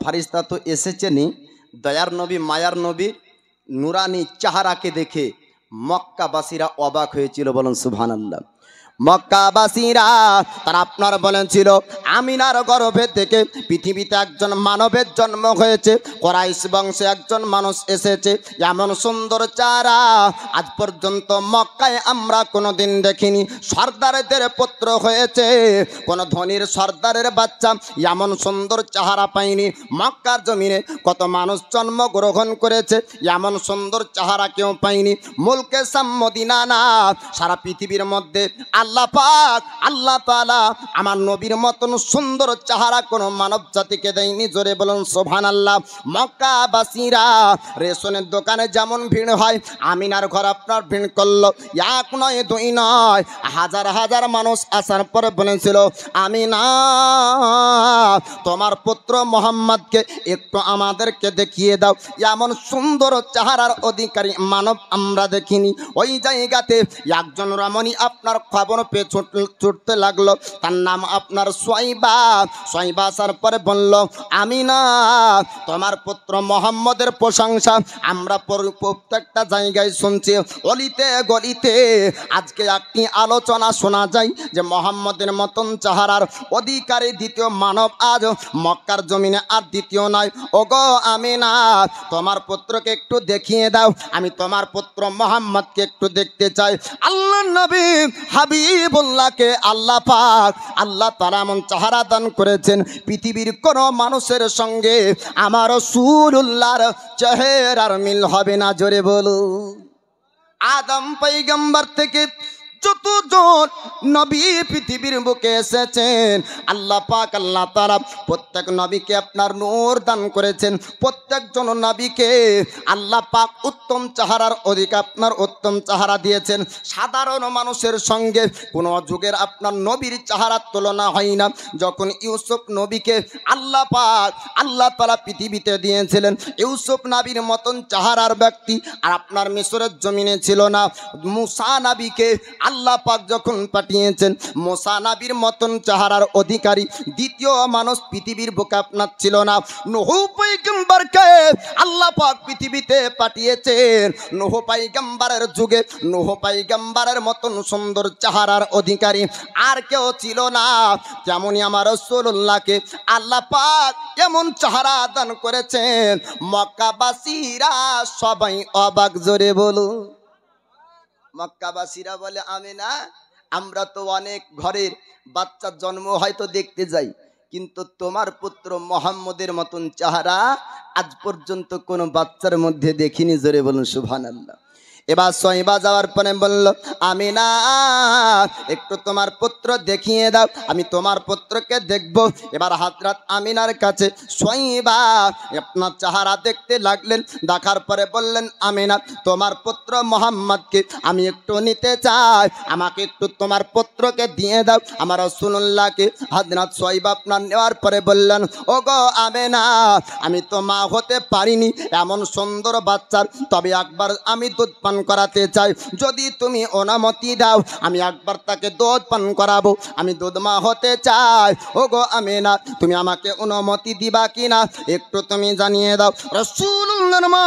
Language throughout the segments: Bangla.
ফারিস্তা তো এসেছেনই, দয়ার নবী মায়ার নবী নুরানি চেহারাকে দেখে মক্কাবাসীরা অবাক হয়েছিল। বলুন সুবহানাল্লাহ। মক্কাবাসীরা তারা আপনার বলেছিল আমিনার গর্ভে থেকে পৃথিবীতে একজন মানবের জন্ম হয়েছে, কুরাইশ বংশে একজন মানুষ এসেছে, এমন সুন্দর চেহারা আজ পর্যন্ত মক্কায় আমরা কোনোদিন দেখিনি। সর্দারদের পুত্র হয়েছে, কোন ধনীর সর্দারের বাচ্চা এমন সুন্দর চেহারা পাইনি। মক্কার জমিনে কত মানুষ জন্মগ্রহণ করেছে, এমন সুন্দর চেহারা কেউ পাইনি। মুলকে মদিনা না, সারা পৃথিবীর মধ্যে আল্লাহ পাক আল্লাহ তাআলা আমার নবীর মতন সুন্দর চেহারা কোনো মানব জাতিকে দেয়নি। জোরে বলুন সুবহানাল্লাহ। মক্কাবাসীরা রেশনের দোকানে যেমন ভিড় হয়, আমিনার ঘর আপনার ভিড় করলো। এক নয় দুই নয়, হাজার হাজার মানুষ আসার পরে বলেছিল আমিনা তোমার পুত্র মোহাম্মদকে একটু আমাদেরকে দেখিয়ে দাও, এমন সুন্দর চেহারার অধিকারী মানব আমরা দেখিনি। ওই জায়গাতে একজন রমণী আপনার খবর পেয়ে ছুটতে লাগলো, তার নাম আপনার সোয়াইবা। সোয়াইবা আসার পরে বলল আমিনা তোমার পুত্র মোহাম্মদের প্রশংসা আমরা প্রত্যেকটা জায়গায় শুনছি, অলিতে গলিতে আজকে একটি আলোচনা শোনা যায় যে মোহাম্মদের মতন চেহারার অধিকারী দ্বিতীয় মানব আজ মক্কার জমিনে আর দ্বিতীয় নয়। ওগো আমিনা তোমার পুত্রকে একটু দেখিয়ে দাও, আমি তোমার পুত্র মোহাম্মদকে একটু দেখতে চাই। আল্লাহ নবী হাবিবুল্লাহকে আল্লাহ পাক আল্লাহ তাআলা এমন চেহারা দান করেছেন, পৃথিবীর কোন মানুষের সঙ্গে আমার রাসূলুল্লাহর চেহারার মিল হবে না। জোরে বলো। আদম পয়গম্বর থেকে যতজন নবী পৃথিবীর বুকে এসেছেন, আল্লাহ পাক আল্লাহ তাআলা প্রত্যেক নবীকে আপনার নূর দান করেছেন। প্রত্যেকজন নবীকে আল্লাহ পাক উত্তম চেহারার অধিকার আপনার উত্তম চেহারা দিয়েছেন। সাধারণ মানুষের সঙ্গে কোনো যুগের আপনার নবীর চেহারার তুলনা হয় না। যখন ইউসুফ নবীকে আল্লাহ পাক আল্লাহ তাআলা পৃথিবীতে দিয়েছিলেন, ইউসুফ নবীর মতন চেহারার ব্যক্তি আর আপনার মিশরের জমিনে ছিল না। মুসা নবীকে আল্লাহ পাক যখন পাঠিয়েছেন, মুসা নবীর মতন চেহারার অধিকারী দ্বিতীয় মানুষ পৃথিবীর বুকে আপনার ছিল না। নূহ পয়গম্বরকে আল্লাহ পাক পৃথিবীতে পাঠিয়েছেন, নূহ পয়গম্বরের যুগে নূহ পয়গম্বরের মতন সুন্দর চেহারার অধিকারী আর কেউ ছিল না। তেমনি আমার রাসূলুল্লাহকে আল্লাহ পাক এমন চেহারা দান করেছেন, মক্কাবাসীরা সবাই অবাক। জোরে বলো। মক্কাবাসীরা বলে আমিনা আমরা তো অনেক ঘরের বাচ্চার জন্ম হয়তো দেখতে যাই, কিন্তু তোমার পুত্র মোহাম্মদের মতন চেহারা আজ পর্যন্ত কোনো বাচ্চার মধ্যে দেখিনি। জোরে বলুন সুবহানাল্লাহ। এবার সোয়াইবা যাওয়ার পরে বলল আমিনা একটু তোমার পুত্র দেখিয়ে দাও, আমি তোমার পুত্রকে দেখব। এবার হযরত আমিনার কাছে সোয়াইবা আপনার চেহারা দেখতে লাগলেন। দেখার পরে বললেন আমিনা তোমার পুত্র মোহাম্মদকে আমি একটু নিতে চাই, আমাকে একটু তোমার পুত্রকে দিয়ে দাও। আমার রাসূলুল্লাহকে হযরত সোয়াইবা আপনার নেওয়ার পরে বললেন ওগো আমিনা আমি তো মা হতে পারিনি এমন সুন্দর বাচ্চার, তবে একবার আমি দুধ পান করাতে চাই, যদি তুমি অনুমতি দাও আমি একবার তাকে দুধ পান করাবো, আমি দুধ মা হতে চাই। ওগো আমিনা তুমি আমাকে অনুমতি দিবা কিনা একটু তুমি জানিয়ে দাও। রাসূলুল্লাহর মা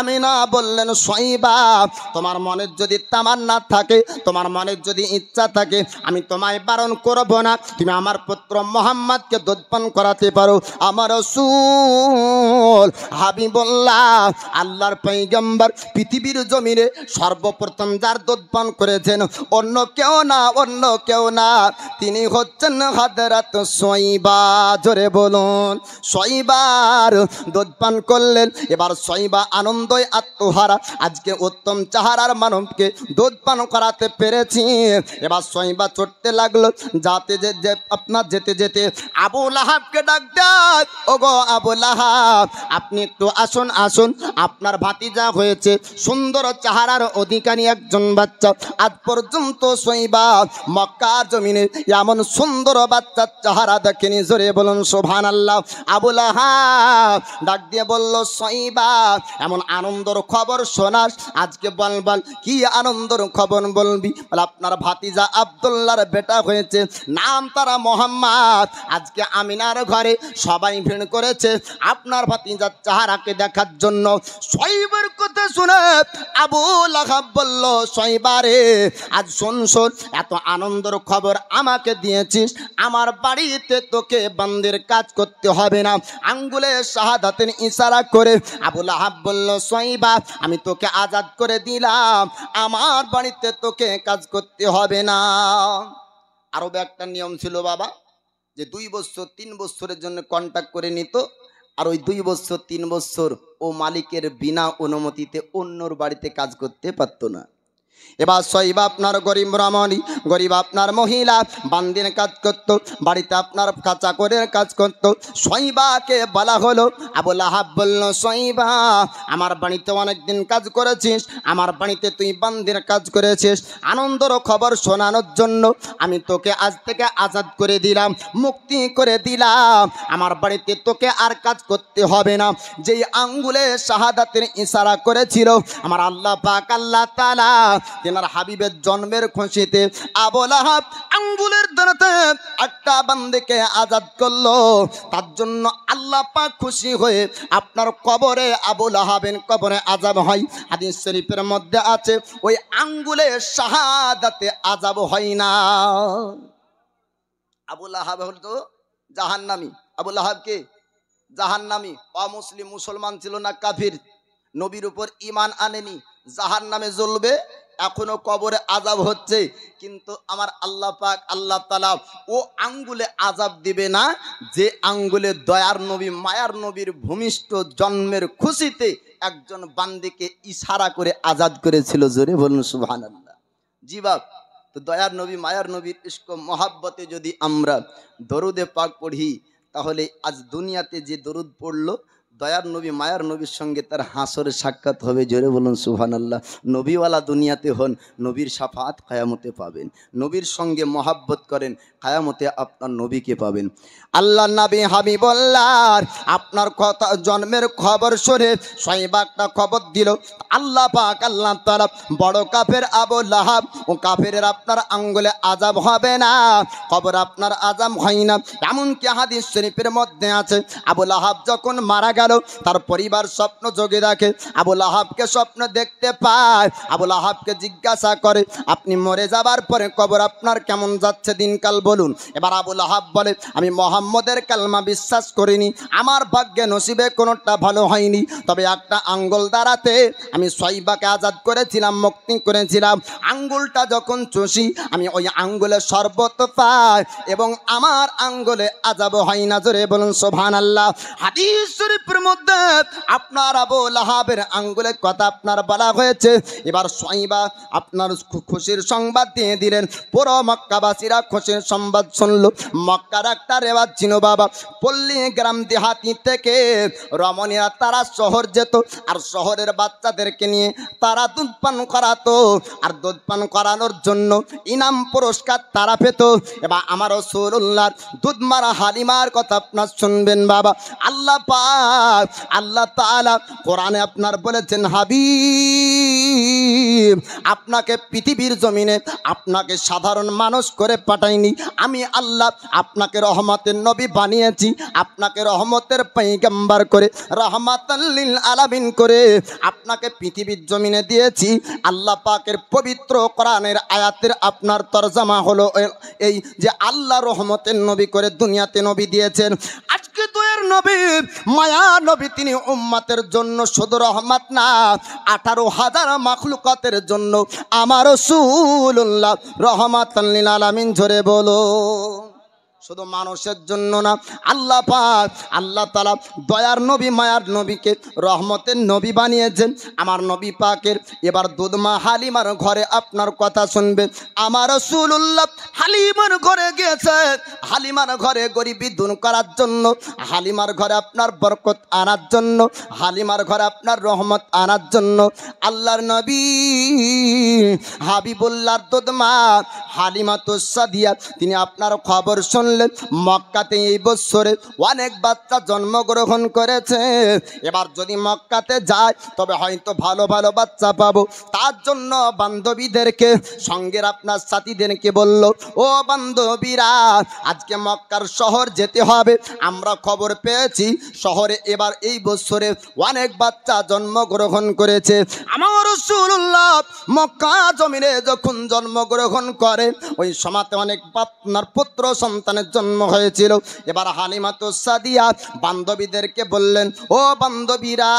আমিনা বললেন সোয়াইবা তোমার মনের যদি তামান্না থাকে, তোমার মনের যদি ইচ্ছা থাকে, আমি তোমায় বারণ করব না, তুমি আমার পুত্র মোহাম্মদকে দুধ পান করাতে পারো। আমার রাসূল হাবিবুল্লাহ আল্লাহর পয়গম্বর পৃথিবীর জমিনে সর্বপ্রথম যার দুধ পান করেছেন অন্য কেউ না, তিনি হচ্ছেন হযরত সোয়াইবা। জোরে বলুন। সোয়াইবার দুধ পান করলেন। এবার সোয়াইবা আনন্দই আত্মহারা, আজকে উত্তম চেহারার মানবকে দুধ পান করাতে পেরেছি। এবার সোয়াইবা ছুটতে লাগলো, যেতে যেতে আবু লাহাবকে ডাক দেয় ওগো আবু লাহাব আপনি একটু আসুন আপনার ভাতিজা হয়েছে সুন্দর চেহারার অধিকারী একজন বাচ্চা। আজ পর্যন্ত সোয়াইবা মক্কার জমিনে এমন সুন্দর বাচ্চার চেহারা দেখেনি, জোরে বলুন সুবহানাল্লাহ। আবু লাহাব ডাক দিয়ে বলল, সয়বা এমন আনন্দর খবর শোনাস, আজকে বল কি আনন্দর খবর বলবি? বলে আপনার ভাতিজা আব্দুল্লাহর বেটা হয়েছে, নাম তারা মোহাম্মদ। আজকে আমিনার ঘরে সবাই ভিড় করেছে আপনার ভাতিজার চেহারাকে দেখার জন্য। সয়বার কথা শুনে আবু লাহাব বলল, সয়বা রে, আজ শোন এত আনন্দর খবর আমাকে দিয়েছিস, আমার বাড়িতে তোকে বান্দির কাজ করতে হবে না। আঙ্গুলে শাহাদাতের ইশারা করে আবু লাহাব বলল, সয়বা আমি তোকে আজাদ করে দিলাম, আমার বাড়িতে তোকে কাজ করতে হবে না। আরবে একটা নিয়ম ছিল বাবা, যে 2 বছর 3 বছরের জন্য কন্ট্রাক্ট করে নিত, আর ওই 2 বছর 3 বছর ও মালিকের বিনা অনুমতিতে অন্যর বাড়িতে কাজ করতে পারতো না। এবার সয়বা আপনার গরিব রমণী, গরিব আপনার মহিলা বান্দির কাজ করত, বাড়িতে আপনার চাকরের কাজ করত। সয়বাকে বলা হলো, আবু লাহাব বলল, সয়বা আমার বাড়িতে অনেকদিন কাজ করেছিস, আমার বাড়িতে তুই বান্দির কাজ করেছিস, আনন্দর খবর শোনানোর জন্য আমি তোকে আজ থেকে আজাদ করে দিলাম, মুক্তি করে দিলাম, আমার বাড়িতে তোকে আর কাজ করতে হবে না। যেই আঙ্গুলে শাহাদাতের ইশারা করেছিল আমার আল্লাহ পাক আল্লাহ তাআলা তেনার হাবিবের জন্মের খুশিতে আবু লাহাব আঙ্গুলের দ্বারাতে একটা বান্দিকে আজাদ করলো, তার জন্য আল্লাহ পাক খুশি হয়ে আপনার কবরে আবু লাহাবের কবরে আযাব হয়। হাদিস শরীফের মধ্যে আছে ওই আঙ্গুলে শাহাদাতে আযাব হয় না। আবু লাহাব হলো জাহান্নামী। আবু লাহাব কে? জাহান্নামী, অমুসলিম, মুসলমান ছিল না, কাফির, নবীর উপর ঈমান আনেনি, জাহান্নামে জ্বলবে, এখনো কবরে আযাব হচ্ছে। কিন্তু আমার আল্লাহ পাক আল্লাহ তাআলা ও আঙ্গুলে আযাব দিবে না যে আঙ্গুলে দয়ার নবী মায়ার নবীর ভূমিষ্ঠ জন্মের খুশিতে একজন বান্দিকে ইশারা করে আজাদ করেছিল। জোরে বলুন সুবহানাল্লাহ। জি বাপ, তো দয়ার নবী মায়ার নবীর ইশক মহাব্বতে যদি আমরা দরুদে পাক পড়ি, তাহলে আজ দুনিয়াতে যে দরুদ পড়লো দয়ার নবী মায়ার নবীর সঙ্গে তার হাসরে সাক্ষাৎ হবে। জোরে বলুন সুবহানাল্লাহ। নবীওয়ালা দুনিয়াতে হন, নবীর শাফাআত কিয়ামতে পাবেন। নবীর সঙ্গে মহাব্বত করেন, কিয়ামতে আপনার নবীকে পাবেন। আল্লাহ নবী হাবিবুল্লাহ আপনার কথা জন্মের খবর শুনে সয়বা একটা খবর দিল, আল্লাহ পাক আল্লাহ তাআলা বড় কাফের আবু লাহাব ও কাফেরের আপনার আঙ্গুলে আযাব হবে না, কবর আপনার আযাব হয় না। এমনকি হাদিস শরীফের মধ্যে আছে আবু লাহাব যখন মারা গেল তার পরিবার স্বপ্ন যোগে দেখে, আবু লাহাবকে স্বপ্ন দেখতে পায়, আবু লাহাবকে জিজ্ঞাসা করে আপনি মরে যাবার পরে কবর আপনার কেমন যাচ্ছে দিনকাল বলুন। এবার আবু লাহাব বলে আমি মুহাম্মদের কালমা বিশ্বাস করিনি, আমার ভাগ্যে নসিবে কোনোটা ভালো হয়নি, তবে একটা আঙ্গুল দ্বারাতে আমি সয়বাকে আজাদ করেছিলাম, মুক্তি করেছিলাম। আঙ্গুলটা যখন চষি আমি ওই আঙ্গুলে শরবত পাই এবং আমার আঙ্গুলে আযাব হয় না। জোরে বলুন সুবহানাল্লাহ। হাদিস শরীফের মধ্যে আপনার আবু লাহাবের আঙ্গুলের কথা আপনার বলা হয়েছে। এবার সয়বা আপনার খুশির সংবাদ দিয়ে দিলেন, পুরো মক্কাবাসীরা খুশির সংবাদ শুনল। মক্কার একটা রেওয়াজ ছিল বাবা, পল্লী গ্রাম দেহাতি থেকে রমণীরা তারা শহর যেত, আর শহরের বাচ্চাদেরকে নিয়ে তারা দুধ পান করাতো, আর দুধ পান করানোর জন্য ইনাম পুরস্কার তারা পেত। এবার আমার রাসূলুল্লাহর দুধ মারা হালিমার কথা আপনার শুনবেন বাবা। আল্লাহ পাক আল্লাহ তাআলা কোরআনে আপনার বলেছেন, হাবিব আপনাকে পৃথিবীর জমিনে আপনাকে সাধারণ মানুষ করে পাঠাইনি, আমি আল্লাহ আপনাকে রহমতের নবী বানিয়েছি, আপনাকে রহমতের পয়গম্বর করে রাহমাতাল লিল আলামিন করে আপনাকে পৃথিবীর জমিনে দিয়েছি। আল্লাহ পাকের পবিত্র কোরআনের আয়াতের আপনার তরজমা হলো এই যে আল্লাহ রহমতের নবী করে দুনিয়াতে নবী দিয়েছেন। আজকে দয়ার নবী মায়া নবী তিনি উম্মতের জন্য শুধু রহমত না, 18,000 মাখলুকাতের জন্য আমার রাসূলুল্লাহ রহমাতাল লিল আলামিন। জোরে বলো শুধু মানুষের জন্য না, আল্লাহ পাক আল্লাহ তাআলা দয়ার নবী মায়ার নবীকে রহমতের নবী বানিয়েছেন। আমার নবী পাকের এবার দুধমা হালিমার ঘরে আপনার কথা শুনবে। আমার রাসূলুল্লাহ হালিমার ঘরে গিয়েছে, হালিমার ঘরে গরিবি দূর করার জন্য, হালিমার ঘরে আপনার বরকত আনার জন্য, হালিমার ঘরে আপনার রহমত আনার জন্য। আল্লাহর নবী হাবিবুল্লাহর দুধমা হালিমাতুস সাদিয়া তিনি আপনার খবর শুনলেন। মক্কাতে এই বছরে অনেক বাচ্চা জন্মগ্রহণ করেছে, এবার যদি মক্কাতে যায় তবে হয়তো ভালো ভালো বাচ্চা পাবো। তার জন্য বান্ধবীদেরকে সঙ্গের আপনার সাথীদেরকে বলল, ও বান্ধবীরা আজকে মক্কার শহর যেতে হবে। আমরা খবর পেয়েছি শহরে এবার এই বছরে অনেক বাচ্চা জন্মগ্রহণ করেছে। আমার রাসূলুল্লাহ মক্কা জমিনে যখন জন্মগ্রহণ করে ওই সময়তে অনেক আপনার পুত্র সন্তানের জন্ম হয়েছিল। এবার হালিমাতুস সাদিয়া বান্ধবীদেরকে বললেন, ও বান্ধবীরা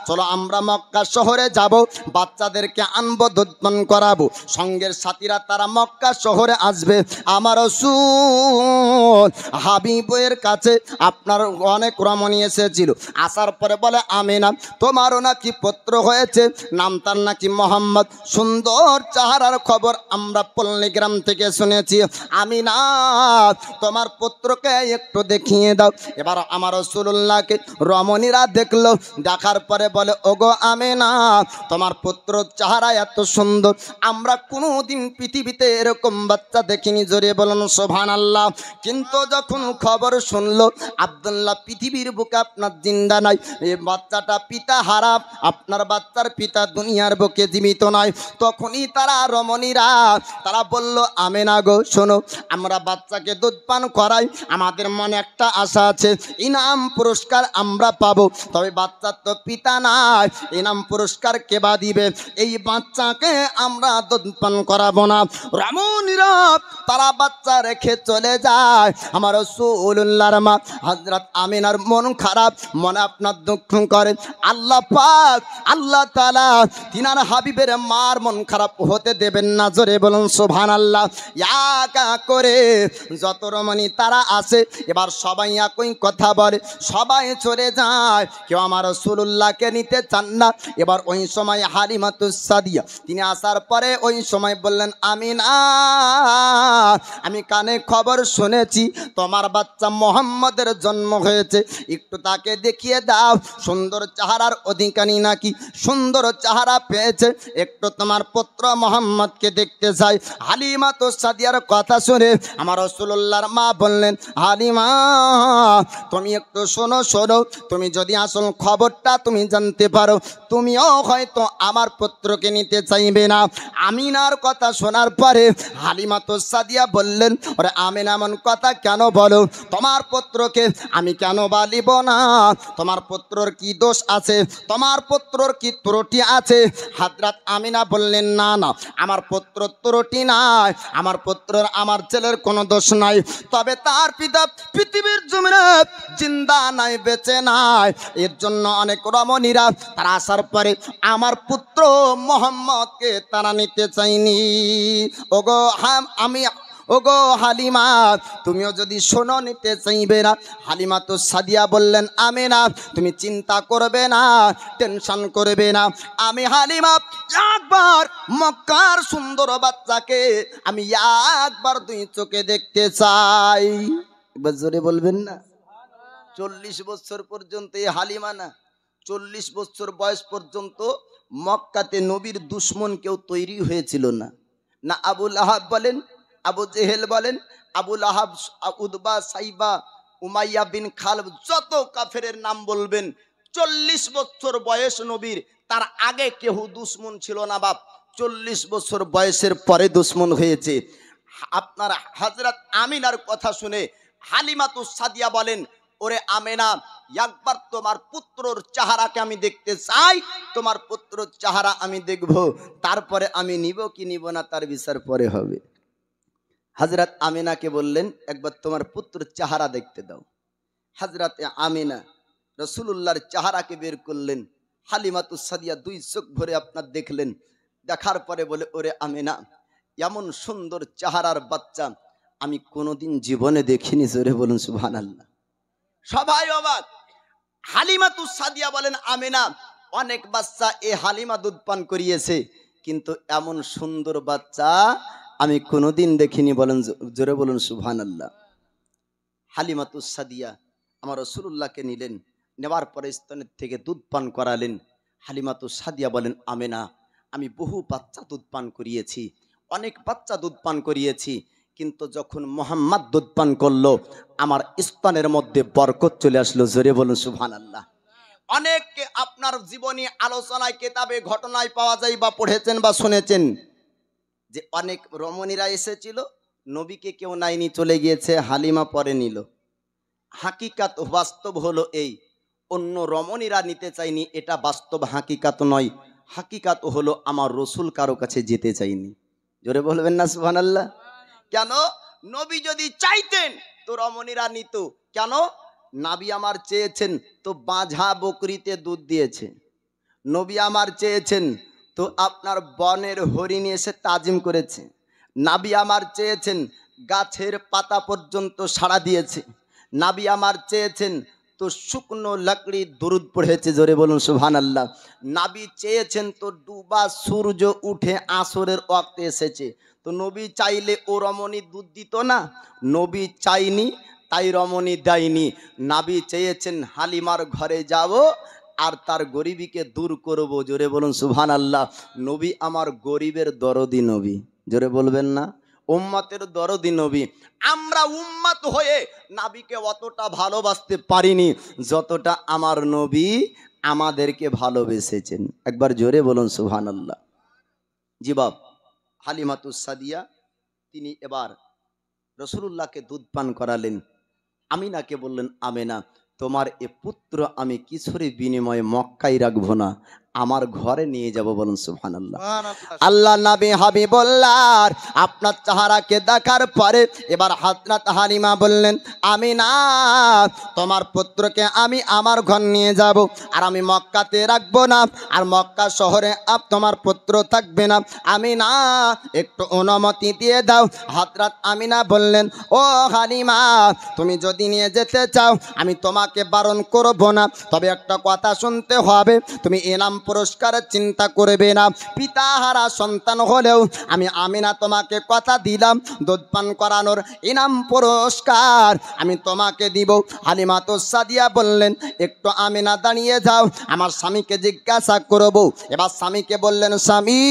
চলো আমরা মক্কা শহরে যাব, বাচ্চাদেরকে আনবো, দুধপান করাবো। সঙ্গের সাথীরা তারা মক্কা শহরে আসবে। আমার রাসূল হাবিবের কাছে আপনার অনেক রমণী এসেছিল। আসার পরে বলে, আমিনা তোমারও নাকি পুত্র হয়েছে, নাম তার নাকি মোহাম্মদ, সুন্দর চেহারার খবর আমরা পল্লীগ্রাম থেকে শুনেছি। আমিনা তোমার পুত্রকে একটু দেখিয়ে দাও। এবার আমার রাসূলুল্লাহকে রমণীরা দেখলো, দেখার পরে বলে, ওগো আমিনা তোমার পুত্র চেহারা এত সুন্দর, আমরা কোনোদিন পৃথিবীতে এরকম বাচ্চা দেখিনি। জোরে বলুন সুবহানাল্লাহ। কিন্তু যখন খবর শুনলো আব্দুল্লাহ পৃথিবীর বুকে আপনার জিন্দা নাই, এই বাচ্চাটা পিতা হারা, আপনার বাচ্চার পিতা দুনিয়ার বুকে জীবিত নাই, তখনই তারা রমণীরা তারা বলল, আমিনা গো শোনো, আমরা বাচ্চাকে দুধ পান করাই, আমাদের মনে একটা আশা আছে, ইনাম পুরস্কার আমরা পাবো। তবে বাচ্চার তো পিতা নাই, ইনাম পুরস্কার কে বা দিবে? এই বাচ্চাকে আমরা দুধ পান করাবো না। রমণীরা তারা বাচ্চা রেখে চলে যায়। আমার রাসূলুল্লাহর মা হযরত আমিনার মন খারাপ, মনে আপনার দুঃখ করে। আল্লাহ পাক আল্লাহ তাআলা তিনার হাবিবের মার মন খারাপ হতে দেবেন না। জোরে বলুন সুবহানাল্লাহ। একা করে যত রমণী তারা আসে, এবার সবাই একই কথা বলে, সবাই চলে যায়, কেউ আমার রাসূলুল্লাহকে নিতে চান না। এবার ওই সময় হালিমাতুস সাদিয়া তিনি আসার পরে ওই সময় বললেন, আমিনা আমি কানে খবর শুনেছি তোমার বাচ্চা মোহাম্মদের জন্ম হয়েছে, একটু তাকে দেখিয়ে দাও, সুন্দর চেহারার অধিকারী নাকি, সুন্দর চেহারা পেয়েছে, একটু তোমার পুত্র মোহাম্মদকে দেখতে চাই। হালিমাতুস সাদিয়ার কথা শুনে আমার রাসূলুল্লাহর মা বললেন, হালিমা তুমি একটু শোনো, তুমি যদি আসল খবরটা তুমি জানতে পারো, তুমিও হয়তো আমার পুত্রকে নিতে চাইবে না। আমিনার কথা শোনার পরে হালিমাতুস সাদিয়া বললেন, ওরে আমিনা এমন কথা কেন বলো? তোমার পুত্রকে আমি কেন বালিব না? তোমার পুত্রর কি দোষ আছে? তোমার পুত্রর কি ত্রুটি আছে? হযরত আমিনা বললেন, না না আমার পুত্রর ত্রুটি নাই, আমার পুত্রর আমার ছেলের কোনো দোষ নাই, তবে তার পিতা পৃথিবীর জমিনে জিন্দা নাই, বেঁচে নাই। এর জন্য অনেক রমণীরা তারা আসার পরে আমার পুত্র মোহাম্মদকে তারা নিতে চাইনি। ওগো ওগো হালিমা তুমিও যদি শোনো নিতে চাইবে না। হালিমাতুস সাদিয়া বললেন, আমিনা তুমি চিন্তা করবে না, টেনশন করবে না, আমি হালিমা একবার মক্কার সুন্দর বাচ্চাকে আমি একবার দুই চোখে দেখতে চাই। এবার জোরে বলবেন না। 40 বছর পর্যন্ত এই হালিমা না, 40 বছর বয়স পর্যন্ত মক্কাতে নবীর দুশ্মন কেউ তৈরি হয়েছিল না। না আবু লাহাব বলেন, আবু জেহেল বলেন, আবু লাহাব, উদবা, সাইবা, উমাইয়া বিন খালব, যত কাফেরের নাম বলবেন, 40 বছর বয়স নবীর, তার আগে কেউ দুশ্মন ছিল না বাপ। 40 বছর বয়সের পরে দুশ্মন হয়েছে। আপনার হযরত আমিনার কথা শুনে হালিমাতুস সাদিয়া বলেন, ওরে আমিনা একবার তোমার পুত্রর চেহারাকে আমি দেখতে চাই, তোমার পুত্রর চেহারা আমি দেখব, তারপরে আমি নিব কি নিব না তার বিচার পরে হবে। হযরত আমিনাকে বললেন, একবার তোমার পুত্রের চেহারা দেখতে দাও। হযরত আমিনা রাসূলুল্লাহর চেহারাকে বের করলেন। হালিমাতুস সাদিয়া দুই চোখ ভরে আপনার দেখলেন, দেখার পরে বলে, ওরে আমিনা এমন সুন্দর চেহারার বাচ্চা আমি কোনোদিন জীবনে দেখিনি। জোরে বলুন সুবহানাল্লাহ। সবাই অবাক। হালিমাতুস সাদিয়া বলেন, আমিনা অনেক বাচ্চা এ হালিমা দুধ পান করিয়েছে, কিন্তু এমন সুন্দর বাচ্চা আমি কোনোদিন দেখিনি। বলেন জোরে বলুন সুবহানাল্লাহ। হালিমাতুস সাদিয়া আমার রাসূলুল্লাহকে নিলেন, নেওয়ার পরে স্তনের থেকে দুধ পান করালেন। হালিমাতুস সাদিয়া বলেন, আমিনা আমি বহু বাচ্চা দুধ পান করিয়েছি, অনেক বাচ্চা দুধ পান করিয়েছি, কিন্তু যখন মোহাম্মদ দুধ পান করলো আমার স্তনের মধ্যে বরকত চলে আসলো। জোরে বলুন সুবহানাল্লাহ। অনেককে আপনার জীবনী আলোচনায় কেতাবে ঘটনায় পাওয়া যায় বা পড়েছেন বা শুনেছেন যে অনেক রমণীরা এসেছিল, নবীকে কেউ নাইনি, চলে গিয়েছে, হালিমা পরে নিল। হাকিকাত বাস্তব হলো এই, অন্য রমণীরা নিতে চাইনি, এটা বাস্তব হাকিকাত নয়। হাকিকাত হলো আমার রসুল কারো কাছে যেতে চাইনি। জোরে বলবেন না সুবহানাল্লাহ। কেন? নবী যদি চাইতেন তো রমণীরা নিত। কেন? নবী আমার চেয়েছেন তো বাঁঝা বকরিতে দুধ দিয়েছে। নবী আমার চেয়েছেন তো আপনার বনের হরিণ এসে তাজিম করেছে। নবী আমার চেয়েছেন গাছের পাতা পর্যন্ত সাড়া দিয়েছে। নবী আমার চেয়েছেন তো শুকনো লাকড়ি দুরুদ পড়েছে। জোরে বলুন সুবহানাল্লাহ। নবী চেয়েছেন তো ডুবা সূর্য উঠে আসরের ওয়াক্তে এসেছে। তো নবী চাইলে ও রমণী দুধ দিত না? নবী চাইনি তাই রমণী দেয়নি। নবী চেয়েছেন হালিমার ঘরে যাব আর তার গরিবীকে দূর করব। জোরে বলুন সুবহানাল্লাহ। নবী আমার গরিবের দরদি নবী। জোরে বলবেন না? উম্মতের দরদি নবী। আমরা উম্মত হয়ে নবীকে অতটা ভালোবাসতে পারিনি যতটা আমার নবী আমাদেরকে ভালোবেসেছেন। একবার জোরে বলুন সুবহানাল্লাহ। জি বাপ, হালিমাতুস সাদিয়া তিনি এবার রাসূলুল্লাহকে দুধ পান করালেন। আমিনাকে বললেন, আমিনা তোমার এ পুত্র আমি কিছুর বিনিময়ে মক্কায় রাখবো না, আমার ঘরে নিয়ে যাব। বলুন সুবহানাল্লাহ। আল্লাহ নবী হাবিবুল্লাহ আপনার চেহারাকে দেখার পরে এবার হযরত হালিমা বললেন, আমিনা তোমার পুত্রকে আমি আমার ঘর নিয়ে যাব, আর আমি মক্কাতে রাখবো না, আর মক্কা শহরে তোমার পুত্র থাকবে না। আমিনা একটু অনুমতি দিয়ে দাও। হযরত আমিনা বললেন, ও হালিমা তুমি যদি নিয়ে যেতে চাও আমি তোমাকে বারণ করব না, তবে একটা কথা শুনতে হবে, তুমি ইনাম পুরস্কারের চিন্তা করবে না। পিতাহারা সন্তান হলেও আমি আমিনা তোমাকে কথা দিলাম, দুধ পান করানোর ইনাম পুরস্কার আমি তোমাকে দিব। হালিমাতুস সাদিয়া বললেন, একটু আমিনা দাঁড়িয়ে যাও, আমার স্বামীকে জিজ্ঞাসা করব। এবার স্বামীকে বললেন, স্বামী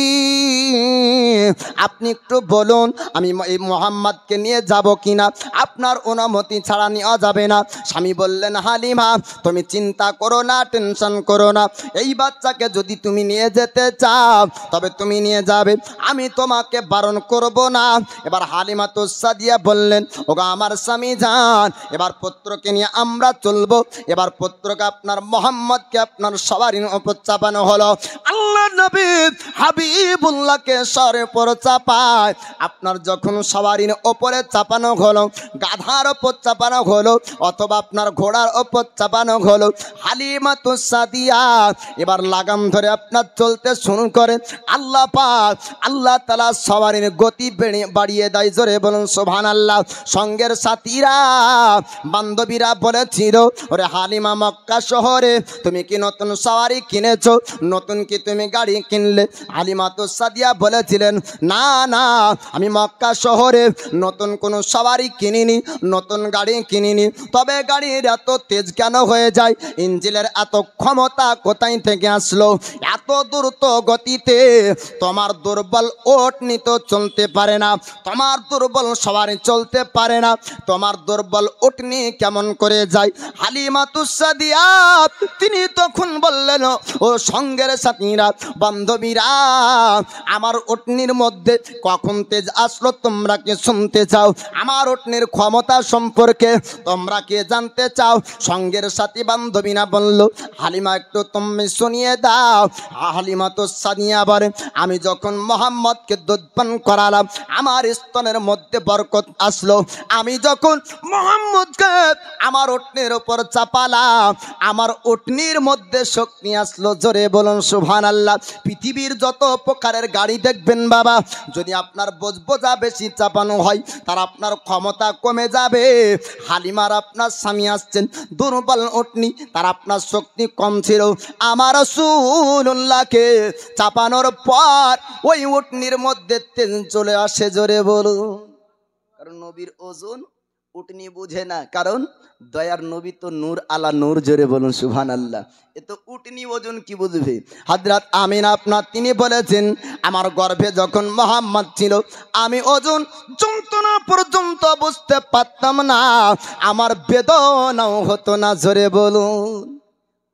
আপনি একটু বলুন আমি এই মোহাম্মদকে নিয়ে যাব কিনা, আপনার অনুমতি ছাড়া নেওয়া যাবে না। স্বামী বললেন, হালিমা তুমি চিন্তা করো না, টেনশন করো না, এই বাচ্চাকে যদি তুমি নিয়ে যেতে চাও তবে তুমি নিয়ে যাবে, আমি তোমাকে বারণ করব না। এবার হালিমাতুস সাদিয়া বললেন, ওগো আমার স্বামী যান, এবার পুত্রকে নিয়ে আমরা চলবো। এবার পুত্রকে আপনার মোহাম্মদকে আপনার সবারই উপর চাপানো হলো। আল্লাহ নবী হাবিবুল্লাহকে সরে উপর চাপায়। আপনার যখন সবারই ওপরে চাপানো হলো, গাধার ওপর চাপানো হলো অথবা আপনার ঘোড়ার ওপর চাপানো হলো, হালিমাতুস সাদিয়া এবার লাগাম ধরে আপনার চলতে শুরু করে। আল্লাহ পাক আল্লাহ তাআলা সবারই গতি বাড়িয়ে দেয়। জোরে বলুন সুবহানাল্লাহ। সঙ্গের সাথীরা বান্ধবীরা বলেছিল, ওরে হালিমা মক্কা শহরে তুমি কি নতুন সওয়ারি কিনেছো, নতুন কি তুমি গাড়ি কিনলে? হালিমাতুস সাদিয়া বলেছিলেন, না না আমি মক্কা শহরে নতুন কোনো সওয়ারি কিনিনি, নতুন গাড়ি কিনিনি, তবে গাড়ির এত তেজ কেন হয়ে যায়, ইঞ্জিনের এত ক্ষমতা কোথায় থেকে আসলো, এত দ্রুত গতিতে? তোমার দুর্বল ওট নিত চলতে পারে না, তোমার দুর্বল সওয়ারি চলতে পারে না, তোমার দুর্বল উটনি কেমন করে যায়? হালিমাতুস সাদিয়া তিনি তখন বললেন, ও সঙ্গের সাথীরা বান্ধবীরা, আমার উটনির মধ্যে কখন তেজ আসলো তোমরা কি শুনতে চাও? আমার উটনির ক্ষমতা সম্পর্কে তোমরা কি জানতে চাও? সঙ্গের সাথী বান্ধবীরা বলল, হালিমা একটু তুমি শুনিয়ে দাও। হালিমাতুস সাদিয়া বলে, আমি যখন মোহাম্মদকে দুধ পান করালাম আমার স্তনের মধ্যে বরকত আসলো, আমি যখন মোহাম্মদকে আমার উটনির উপর চাপালাম আমার উটনির মধ্যে শক্তি আসলো। জোরে বলুন সুবহানাল্লাহ। পৃথিবীর যত প্রকারের গাড়ি দেখবেন বাবা, যদি আপনার বোঝা বেশি চাপানো হয় তার আপনার ক্ষমতা কমে যাবে। হালিমার আপনার স্বামী আসছেন দুর্বল উটনি, তার আপনার শক্তি কম ছিল। আমার রাসূলুল্লাহকে চাপানোর পর ওই উটনির মধ্যে তেল চলে আসে। জোরে বলুন। কারণ নবীর ওজন উটনি বুঝে না, কারণ দয়ার নবী তো নূর আলা নূর। জোরে বলুন সুবহানাল্লাহ। এ তো উটনি ওজন কি বুঝবে। হযরত আমিনা আপনার তিনি বলেছেন, আমার গর্ভে যখন মুহাম্মদ ছিল আমি ওজন যন্ত্রণা পর্যন্ত বুঝতে পারতাম না, আমার বেদনাও হতো না। জোরে বলুন।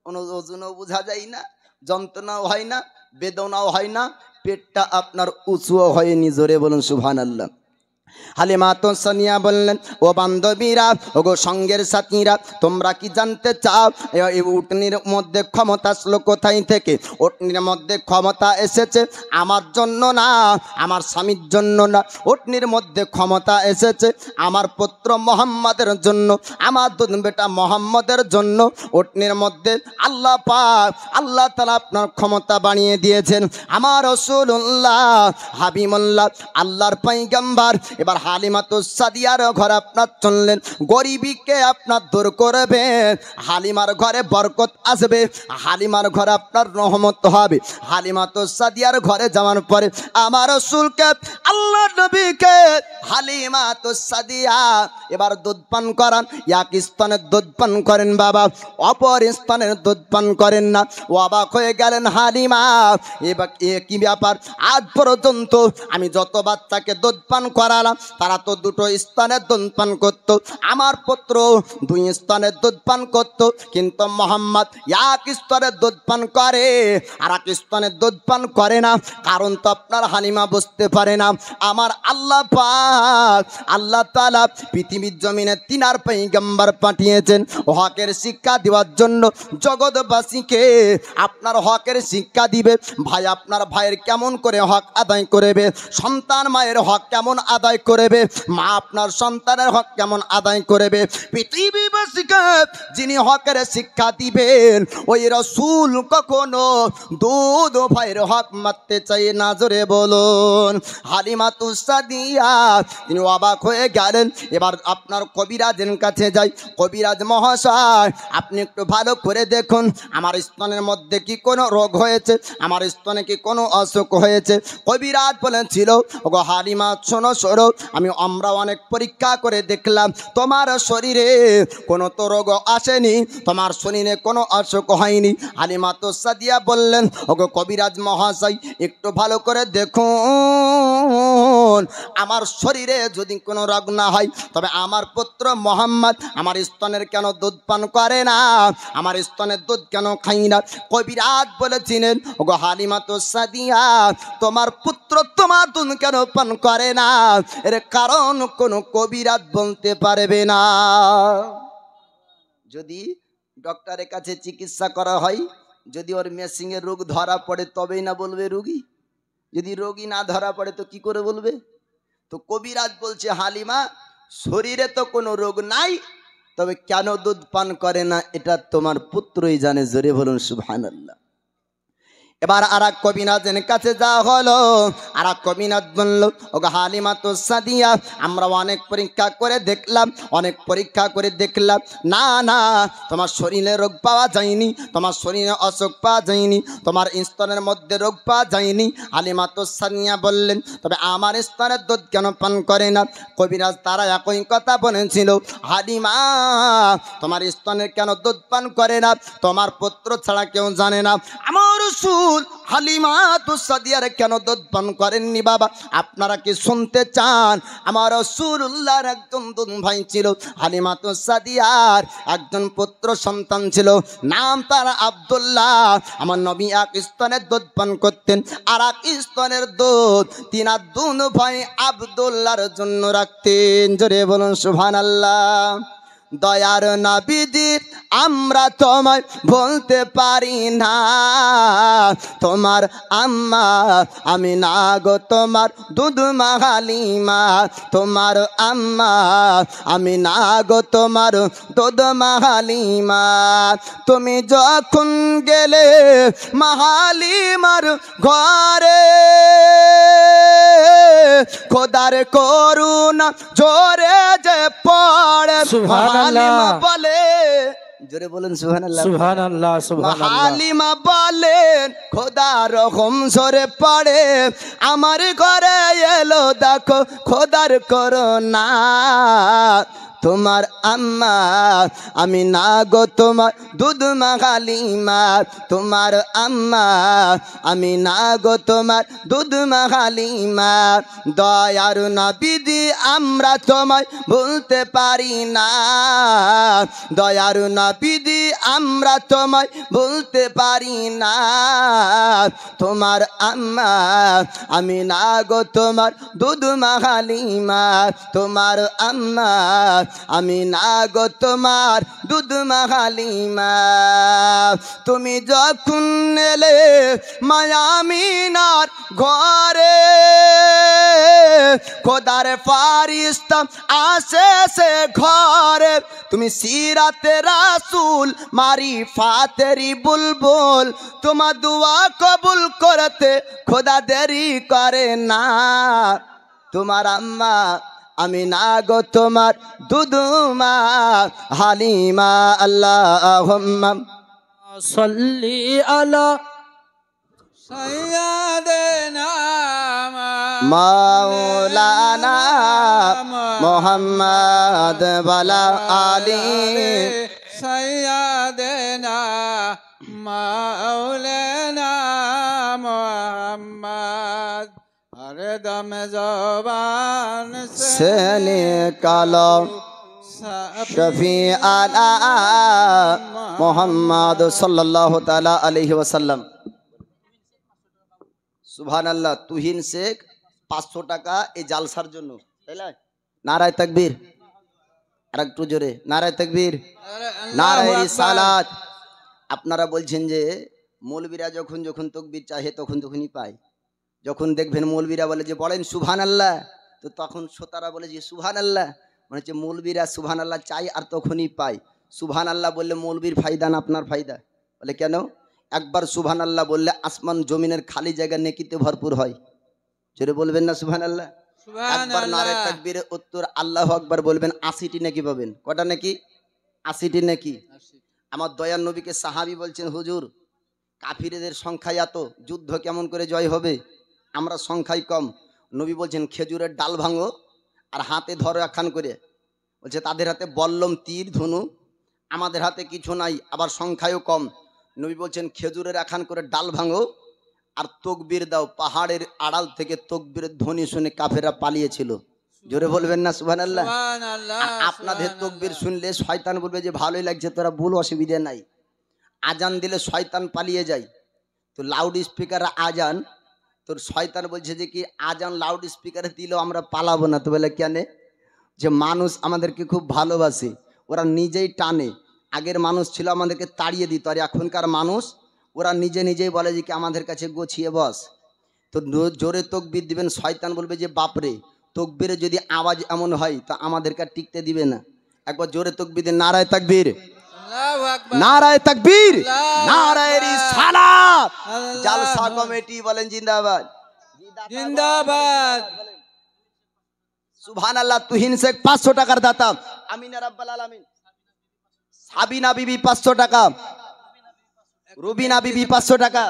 কোনো ওজনও বোঝা যায় না, যন্ত্রণাও হয় না, বেদনাও হয় না, পেটটা আপনার উঁচুও হয়নি। জোরে বলুন সুবহানাল্লাহ। হালিমা তো সানিয়া বললেন, ও বান্ধবীরা, ও গো সঙ্গের সাথীরা, তোমরা কি জানতে চাও এই উটনির মধ্যে ক্ষমতা আসলো কোথায় থেকে? উটনির মধ্যে ক্ষমতা এসেছে আমার জন্য না, আমার স্বামীর জন্য না। উটনির মধ্যে ক্ষমতা এসেছে আমার পুত্র মুহাম্মাদের জন্য, আমার দুধ বেটা মুহাম্মাদের জন্য। উটনির মধ্যে আল্লাহ পাক, আল্লাহ তাআলা আপনার ক্ষমতা বানিয়ে দিয়েছেন। আমার রাসূলুল্লাহ হাবিবুল্লাহ আল্লাহর পয়গম্বর এবার হালিমাতুস সাদিয়ার ঘরে আপনার চললেন। গরিবীকে আপনার দূর করবে, হালিমার ঘরে বরকত আসবে, হালিমার ঘরে আপনার রহমত হবে। হালিমাতুস সাদিয়ার ঘরে যাওয়ার পরে আমার রাসূলকে, আল্লাহর নবীকে হালিমাতুস সাদিয়া এবার দুধ পান করান। এক স্তনের দুধ পান করেন বাবা, অপর স্তনের দুধ পান করেন না। অবাক হয়ে গেলেন হালিমা, এবার কি ব্যাপার? আজ পর্যন্ত আমি যত বাচ্চাকে দুধ পান করালাম তারা তো দুটো স্তনের দুধ পান করত, আমার পুত্র দুই স্তনের দুধ পান করত, কিন্তু মুহাম্মদ এক স্তনের দুধ পান করে আর এক স্তনের দুধ পান করে না। কারণ তো আপনার হালিমা বুঝতে পারে না, আমার আল্লাহ পাক আল্লাহ তাআলা পৃথিবীর জমিনে তিনার পয়গম্বর পাঠিয়েছেন হকের শিক্ষা দেওয়ার জন্য। জগৎবাসীকে আপনার হকের শিক্ষা দিবে। ভাই আপনার ভাইয়ের কেমন করে হক আদায় করবে, সন্তান মায়ের হক কেমন আদায় করবে, মা আপনার সন্তানের হক কেমন আদায় করবে। পৃথিবীবাসীকে যিনি হকের শিক্ষা দিবেন ওই রাসূল কখনো দুধ ভাইয়ের হক মারতে চাই না। জোরে বলুন। হালিমাতুস সাদিয়া তিনি অবাক হয়ে গেলেন। এবার আপনার কবিরাজের কাছে যাই, কবিরাজ মহাশয় আপনি একটু ভালো করে দেখুন আমার স্তনের মধ্যে কি কোনো রোগ হয়েছে, আমার স্তনে কি কোনো অসুখ হয়েছে। কবিরাজ বলেছিল, ওগো হালিমা শোনো শোনো, আমরা অনেক পরীক্ষা করে দেখলাম তোমার শরীরে কোনো তো রোগ আসেনি, তোমার শরীরে কোনো অসুখ হয়নি। হালিমাতুস সাদিয়া বললেন, ওগো কবিরাজ মহাশয় একটু ভালো করে দেখুন, আমার শরীরে যদি কোনো রোগ না হয় তবে আমার পুত্র মুহাম্মদ আমার স্তনের কেন দুধ পান করে না, আমার স্তনের দুধ কেন খাই না। কবিরাজ বলেছিলেন, ওগো হালিমাতুস সাদিয়া তোমার পুত্র তোমার দুধ কেন পান করে না, এর কারণ কোনো কবিরাজ বলতে পারবে না। যদি ডক্টরের কাছে চিকিৎসা করা হয়, যদি ওর মেশিনের রোগ ধরা পড়ে তবেই না বলবে রোগী, যদি রোগী না ধরা পড়ে তো কি করে বলবে? তো কবিরাজ বলছে, হালিমা শরীরে তো কোনো রোগ নাই, তবে কেন দুধ পান করে না এটা তোমার পুত্রই জানে। জোরে বলুন সুবহানাল্লাহ। এবার আর এক কবিরাজের কাছে যাওয়া হলো। আর এক কবিরাজ বলল, ওগো হালিমাতুস সাদিয়া আমরা অনেক পরীক্ষা করে দেখলাম, অনেক পরীক্ষা করে দেখলাম, না না তোমার শরীরে রোগ পাওয়া যায়নি, তোমার শরীরে অসুখ পাওয়া যায়নি, তোমার স্তনের মধ্যে রোগ পাওয়া যায়নি। হালিমাতুস সাদিয়া বললেন, তবে আমার স্তনের দুধ কেন পান করে না? কবিরাজ তারা একই কথা বলেছিল, হালিমা তোমার স্তনের কেন দুধ পান করে না তোমার পুত্র ছাড়া কেউ জানে না। আমার রাসূল হালিমাতুস সাদিয়ার কেন দুধ পান করেননি বাবা? আপনারা কি শুনতে চান? আমার রাসূলুল্লাহর একজন দুধ ভাই ছিল, হালিমাতুস সাদিয়ার একজন পুত্র সন্তান ছিল, নাম তার আব্দুল্লাহ। আমার নবী এক স্তনের দুধ পান করতেন, আর এক স্তনের দুধ তিনার দুধ ভাই আব্দুল্লাহর জন্য রাখতেন। জোরে বলুন সুবহানাল্লাহ। দয়ার নবীজি আমরা তোমায় বলতে পারি না। তোমার আম্মা আমিনা গো তোমার দুধ মা হালিমা, তোমার আম্মা আমিনা গো তোমার দুধ মা হালিমা। তুমি যখন গেলে মা হালিমার ঘরে, খোদার করুণা জোরে যে পড়ে হালিমা বলে, জোরে বলেন সুবহানাল্লাহ সুবহানাল্লাহ সুবহানাল্লাহ। হালিমা বলেন খোদার রহম জোরে পড়ে আমার ঘরে এলো দেখো খোদার করুণা। তোমার আম্মা আমিনা গো তোমার দুধ মা হালিমা, তোমার আম্মা আমিনা গো তোমার দুধ মা হালিমা। দয়ার নবীজি আমরা তোমায় ভুলতে পারি না, দয়ার নবীজি আমরা তোমায় ভুলতে পারি না। তোমার আম্মা আমিনা গো তোমার দুধ মা হালিমা, তোমার আম্মা আমিনা গো তোমার দুধ মা হালিমা। তুমি যখন এলে মায়া আমিনার ঘরে, খোদার ফারিস্তা আসে সে ঘরে। তুমি সিরাতে রাসূল মারিফাতেরি বুলবুল, তোমার দুয়া কবুল করতে খোদা দেরি করে না। তোমার আম্মা আমিনা গো তোমার দুধ মা হালিমা। আল্লাহুম্মা সাল্লি আলা সাইয়্যিদিনা মাওলানা মুহাম্মদ ওয়ালা আলি সাইয়্যিদিনা মাওলানা মুহাম্মদ। हर दम ज़बान से निकालो शफी आला मोहम्मद सल्लल्लाहु ताला अलैहि वसल्लम। সুবহানাল্লাহ। তুহিন শেখ 500 টাকা এই জালসার জন্য, তাইলে নারায়ে তাকবীর, আর একটু জোরে নারায়ে তাকবীর, নারায়ে রিসালাত। আপনারা বলছেন যে মৌলবীরা যখন যখন তাকবীর চাহে তখন তখনই পায়। যখন দেখবেন মৌলবীরা বলে যে বলেন সুবহানাল্লাহ, তো তখন শ্রোতারা বলে যে সুবহানাল্লাহ, মানে হচ্ছে মৌলবীরা সুবহানাল্লাহ চাই আর তখনই পায়। সুবহানাল্লাহ বললে মৌলবীর ফায়দা না আপনার ফায়দা? বলে কেন? একবার সুবহানাল্লাহ বললে আসমান জমিনের খালি জায়গা নেকিতে ভরপুর হয়। জোরে বলবেন না সুবহানাল্লাহ? একবার নারায়ে তাকবীরের উত্তর আল্লাহু আকবার বলবেন 80টি নেকি পাবেন। কটা নেকি? 80টি নেকি। আমার দয়ার নবীকে সাহাবী বলছেন হুজুর কাফিরদের সংখ্যা এত, যুদ্ধ কেমন করে জয় হবে? আমরা সংখ্যায় কম। নবী বলছেন খেজুরের ডাল ভাঙো আর হাতে ধরো একখান করে। বলছে তাদের হাতে বল্লম তীর ধনু, আমাদের হাতে কিছু নাই, আবার সংখ্যায়ও কম। নবী বলছেন খেজুরের একখান করে ডাল ভাঙো আর তকবীর দাও। পাহাড়ের আড়াল থেকে তকবীরের ধ্বনি শুনে কাফেররা পালিয়েছিল। জোরে বলবেন না সুবহানাল্লাহ? আপনাদের তকবীর শুনলে শয়তান বলবে যে ভালোই লাগছে, তোরা ভুল, অসুবিধা নাই। আজান দিলে শয়তান পালিয়ে যায়, তো লাউড স্পিকারে আজান, তোর শয়তান বলছে যে কি আজান লাউড স্পিকারে দিলেও আমরা পালাবো না। তো বলে কেন? যে মানুষ আমাদেরকে খুব ভালোবাসে, ওরা নিজেই টানে। আগের মানুষ ছিল আমাদেরকে তাড়িয়ে দিত, আর এখনকার মানুষ ওরা নিজে নিজেই বলে যে কি আমাদের কাছে গোছিয়ে বস। তো জোরে তকবীর দিবেন, শয়তান বলবে যে বাপরে, তকবীরে যদি আওয়াজ এমন হয় তো আমাদেরকে টিকতে দিবে না। একবার জোরে তকবীর দিন, নারায়ে তাকবীর, নারায়ে তাকবীর, নারায়ে রিসালাত। জালসা কমিটি বলেন জিন্দাবাদ, জিন্দাবাদ। সুবহানাল্লাহ। তুহিন শেখ 500 টাকার দাতা। আমিনা রাব্বাল আলামিন। সাবিনা বিবি 500 টাকা। রুবিনা বিবি 500 টাকা।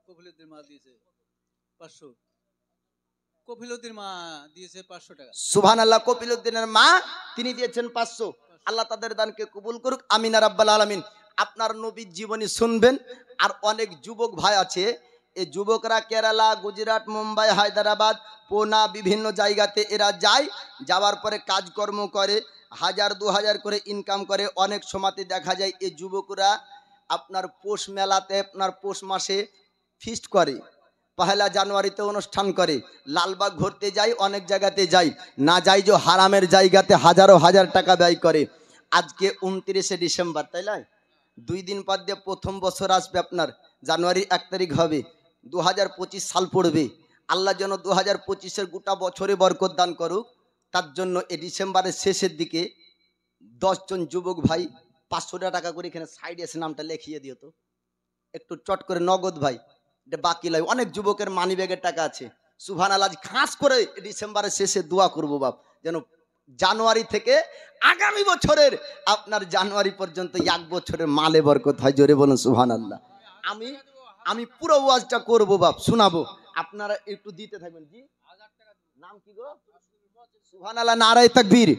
কফিলুদ্দিন মা দিয়েছে 500, কফিলুদ্দিন মা দিয়েছে 500 টাকা। সুবহানাল্লাহ। কফিলুদ্দিনের মা তিনি দিয়েছেন 500। আল্লাহ তাদের দানকে কবুল করুক, আমিনা রাব্বাল আলামিন। আপনার নবীর জীবনী শুনবেন। আর অনেক যুবক ভাই আছে, এই যুবকরা কেরালা, গুজরাট, মুম্বাই, হায়দ্রাবাদ, পুনা বিভিন্ন জায়গাতে এরা যায়, যাওয়ার পরে কাজকর্ম করে, 1000-2000 করে ইনকাম করে। অনেক সময়তে দেখা যায় এই যুবকরা আপনার পৌষ মেলাতে, আপনার পৌষ মাসে ফিস্ট করে। পহেলা জানুয়ারিতে অনুষ্ঠান করে, লালবাগ ঘুরতে যাই, অনেক জায়গাতে যাই, না যাই যে হারামের জায়গাতে হাজারো হাজার টাকা ব্যয় করে। আজকে 29শে ডিসেম্বর, তাই নয়? 2 দিন পর দিয়ে প্রথম বছর আসবে আপনার, জানুয়ারি 1 তারিখ হবে, 2025 সাল পড়বে। আল্লাহ যেন 2025-এর গোটা বছরে বরকত দান করুক। তার জন্য এই ডিসেম্বরের শেষের দিকে 10 জন যুবক ভাই 500 টাকা করে এখানে সাইডে এসে নামটা লিখিয়ে দিও তো, একটু চট করে নগদ ভাই, এটা বাকি লাই। অনেক যুবকের মানি ব্যাগের টাকা আছে। সুবহানাল্লাহ, খাস করে ডিসেম্বরের শেষে দোয়া করবো বাপ, যেন জানুয়ারি থেকে আগামী বছরের আপনার জানুয়ারি পর্যন্ত 1 বছরের মালে বরকত হয়। জোরে বলুন সুবহানাল্লাহ। আমি পুরো ওয়াজটা করবো বাপ, শোনাবো, আপনারা একটু দিতে থাকবেন। জি, নাম কি গো? সুবহানাল্লাহ, নারায়ে তাকবীর,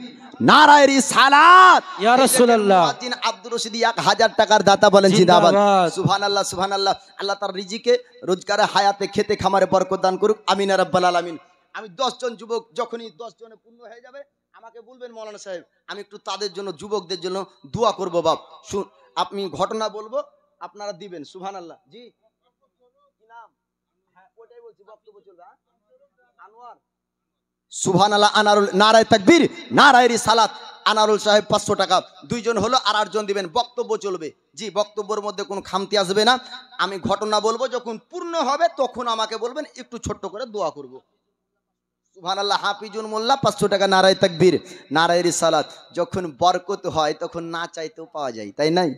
নারায়ে রিসালাত, ইয়া রাসূলুল্লাহ। মুয়াজ্জিন আব্দুর রশিদ 1000 টাকার দাতা, বলেন জিন্দাবাদ। সুবহানাল্লাহ, সুবহানাল্লাহ। আল্লাহ তার রিজিকে, রোজগারে, হায়াতে, খেতে খামারে বরকত দান করুক, আমিন ইয়া রাব্বাল আলামিন। আমি 10 জন যুবক, যখনই 10 জনে পূর্ণ হয়ে যাবে আমাকে বলবেন মৌলানা সাহেব, আমি একটু তাদের জন্য, যুবকদের জন্য দোয়া করব বাপ। আপনি ঘটনা বলবো, আপনারা দিবেন। সুবহানাল্লাহ। জি, কি নাম? হ্যাঁ, ওটাই বলছি, বক্তব্য চলবে। আনোয়ার, সুবহানাল্লাহ, আনারুল, নারায়ে তাকবীর, নারায়ে রিসালাত। আনারুল সাহেব 500 টাকা, 2 জন হলো, আর 8 জন দিবেন। বক্তব্য চলবে। জি, বক্তব্যের মধ্যে কোনো খামতি আসবে না। আমি ঘটনা বলবো, যখন পূর্ণ হবে তখন আমাকে বলবেন, একটু ছোট্ট করে দোয়া করব। সুবহানাল্লাহ। হাফিজুল মোল্লা 500 টাকা, নারায়ে তাকবীর, নারায়ে রিসালাত। যখন বরকত হয় তখন না চাইতেও পাওয়া যায়, তাই নাই?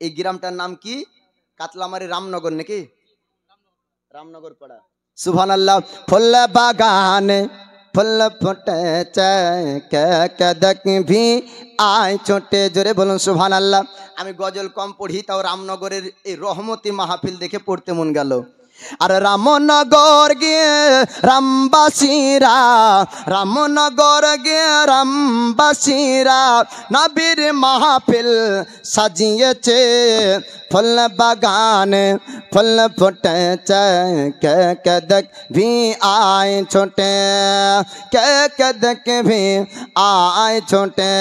এই গ্রামটার নাম কি? কাতলামারি, রামনগর নাকি? রামনগর পাড়া। সুবহানাল্লাহ। ফুল বাগানে ফুল ফুটেছে, কদক ভি আয় ছোটে, জোরে বলুন সুবহানাল্লাহ। আমি গজল কম পড়ি, তাও রামনগরের এই রহমতি মাহফিল দেখে পড়তে মন গেল। আর রামনগর গিয়ে রামবাসীরা, রামনগর গিয়ে রামবাসীরা নবীর মাহফিল সাজিয়েছে। ফুল বাগানে ফুল ফুটেছে, কে কদক ভি আয় ছোটে, কে কদক ভি আয় ছোটে।